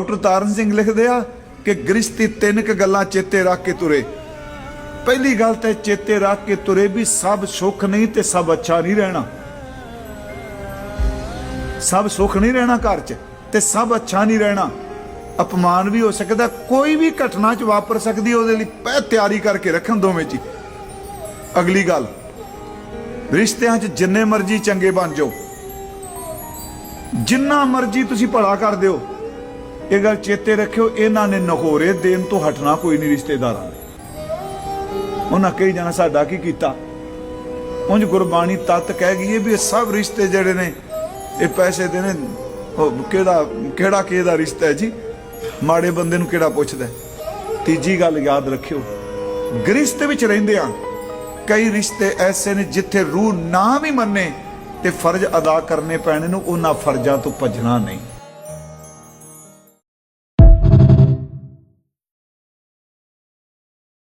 Doctor तारण सिंह लिखते आ कि गृहस्थी तीन क गल्लां चेते रख के तुरे। पहली गल तो चेते रख के तुरे भी सब सुख नहीं ते सब अच्छा नहीं रहना। सब सुख नहीं रहना घर च ते सब अच्छा नहीं रहना। अपमान भी हो सकता, कोई भी घटना च वापर सकती है, उहदे लई पह तैयारी करके रखन दोवें च। अगली गल, रिश्तियां च जिन्ने मर्जी चंगे बन जाओ, जिन्ना मर्जी तुसी भला कर दिओ, ये गल चेते रखियो, इन्हां ने नखोरे देन तो हटना कोई नहीं रिश्तेदारां ने। उन्हां कही जाना साडा की कीता। उंज गुरबाणी तत्त कह गई है भी सब रिश्ते जिहड़े ने ये पैसे दे ने। केड़ा किहदा रिश्ता है जी, माड़े बंदे नूं केड़ा पुछदा है। तीजी गल याद रखियो, गृहस्थ विच रहिंदिआं कई रिश्ते ऐसे ने जिथे रूह ना भी मन्ने ते फर्ज अदा करने पैणे नूं, उन्हां फर्जां तो भजना नहीं।